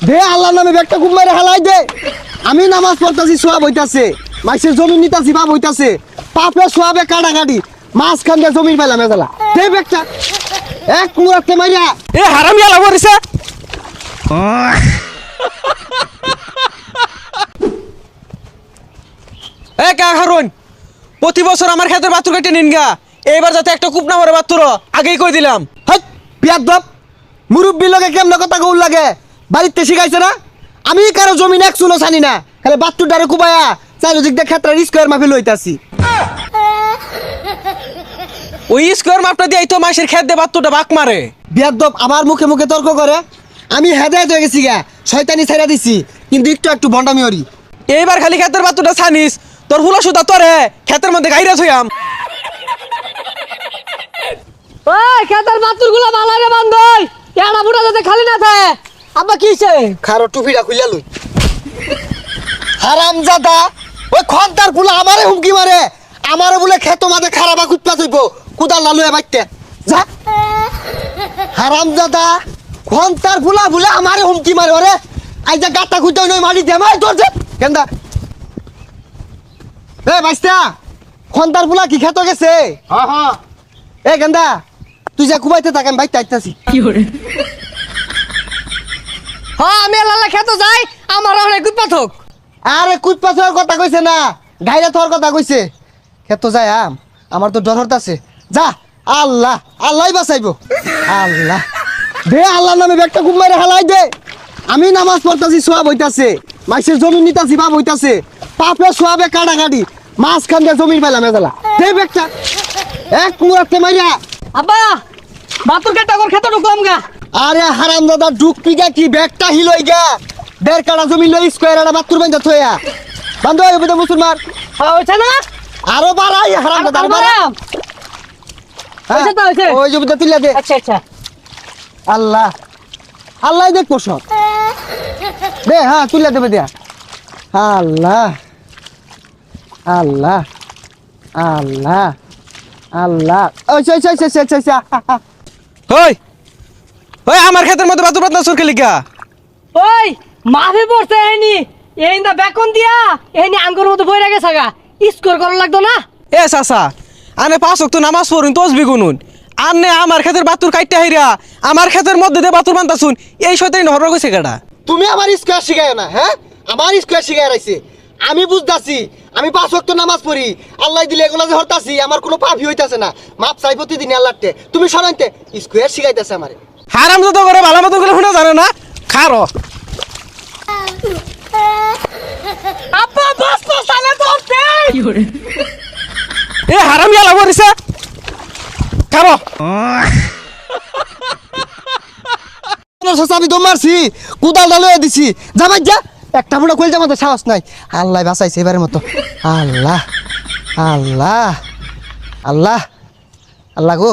দে আল্লাহর নামে ব্যাগটা খুব মারে হালাই দে। আমি নামাজ পড়তাছি, সোয়াব হইতাছে, মাইসের জমি নিতাছি, বাপ হইতাছে, পাপে সোয়াবে কাটাকাটি, মাঝখান দিয়ে জমির পাইলাম এজালা। দে ব্যাগটা এক কুড়াতে মাইরা। এ হারামি আলা করিছে। এ কা হারুন, প্রতি বছর আমার ক্ষেতের বাতুর কেটে নিন গা, এইবার যাতে একটা কূপ না মরে বাতুর আগেই কই দিলাম। হাই পিয়াদব, মুরব্বি লগে কেমন কথা কউল লাগে, বাড়িতে শিখাইছে না? আমি কারো জমিন এক চুলো জানি না, খালি বাত্তুর ডারে কুবায়া চারিদিক দিয়ে ক্ষেত্রে স্কোয়ার মাফি লইতাছি। ওই স্কোয়ার মাপটা দিয়ে তো মাসের ক্ষেত দিয়ে বাতুটা বাক মারে। বিয়াদব আমার মুখে মুখে তর্ক করে। আমি হেদায়েত হয়ে গেছি গা, শয়তানি ছাইরা দিছি, কিন্তু একটু একটু ভন্ডামি হরি। এইবার খালি ক্ষেতের বাতুটা ছানিস, তোর হুলা সুতা তোরে ক্ষেতের মধ্যে গাইরা থইয়াম। ওই খেতের বাতুর গুলা ভালো বান্ধই, এটা বুড়া যাতে খালি না থাকে। আব্বা কিছে খারো টুপিটা খুইলা লই। হারামজাদা, ওই খন্তার ফুলা আমারে হুমকি মারে, আমারে বলে খেত মাঝে খারাপ কুতপা থইব, কুদাল লালুয়ে বাইতে যা। হারামজাদা, খন্তার ফুলা বলে আমারে হুমকি মারে। ওরে আই যা গাতা খুঁজতে নই মারি দে মাই তোর যে কেন্দা। এ বাইস্তা, খন্তার ফুলা কি খেত গেছে? হ্যাঁ হ্যাঁ। এ গেন্দা তুই যা কুবাইতে থাকেন বাইতে আইতাছি। হ্যাঁ আমি লালা খেতে যাই, আমার অনেক পাথক। আরে কুদ পাথর কথা কইছে না, গাইরা তোর কথা কইছে। খেত যায় আমার তো ডর হতাছে। যা, আল্লাহ আল্লাহই বাঁচাইবো। আল্লাহ দে আল্লাহর নামে ব্যাগটা খুব মারে হালাই দে। আমি নামাজ পড়তাছি, সোয়াব হইতাছে, মাইসের জমি নিতাছি, বাপ হইতাছে, পাপে সোয়াবে কাটাকাটি, মাঝখান দিয়ে জমির পাইলাম এজালা। দে ব্যাগটা এক কুড়াতে মাইরা। আব্বা বাতুর কেটা কর খেতে ঢুকলাম গা। আরে হারামজাদা ঢুকবি গা কি, ব্যাগটা হিলই গা। 1.5 কাঠা জমি লই স্কয়ার একটা বাতুর বাইন্দা থইয়া বান্ধ হইব তো মুসলমান। হ্যাঁ হইছে না? আরো বাড়াই হারামজাদা আরো বাড়া। হইছে তো হইছে। ওই যে বুঝা তুইলা দে। আচ্ছা আচ্ছা। আল্লাহ আল্লাহ দেখবো সব। দে হ্যাঁ তুইলা দেবে দেয়া। আল্লাহ আল্লাহ আল্লাহ আল্লাহ। ওই ওই ওই ওই ওই হই ওই আমার ক্ষেতের মধ্যে বাতুর পাতলা সরকে লিগা। ওই মাফে পড়ছে এনি, এই না বেকন দিয়া এনি আঙ্গুর মতো বইরা গেছে গা। স্কোর করা লাগতো না? এ চাচা, আনে 5 ওয়াক্ত নামাজ পড়ুন, তসবি গুনুন, আনে আমার ক্ষেতের বাতুর কাইটটা হাইরা আমার ক্ষেতের মধ্যে দিয়ে বাতুর বান্তাছুন, এই শয়তানি হরর কইছে কেডা? তুমি আমার স্কয়ার শিখায় না, হ্যাঁ আমার স্কয়ার শিখায় রাখছে। আমি বুঝতাছি, আমি 5 ওয়াক্ত নামাজ পড়ি, আল্লাহ দিলে এগুলা যে হরতাছি, আমার কোনো পাপই হইতাছে না, মাপ চাই প্রতিদিন আল্লাহতে। তুমি শোনাইতে স্কয়ার শিখাইতেছে আমারে। হারামজাদা করে ভালো মতো করে শুনে জানে না, খারো। আব্বা বাস তো সালে পড়ছে। এ হারামি আলা করিছে, খারো। আমি দম মারছি, কুদাল ডালয়ে দিছি, যাবাই যা। একটা মুড়া কইল জামাতে সাহস নাই। আল্লাহ বাঁচাইছে এবারের মতো। আল্লাহ আল্লাহ আল্লাহ আল্লাহ গো।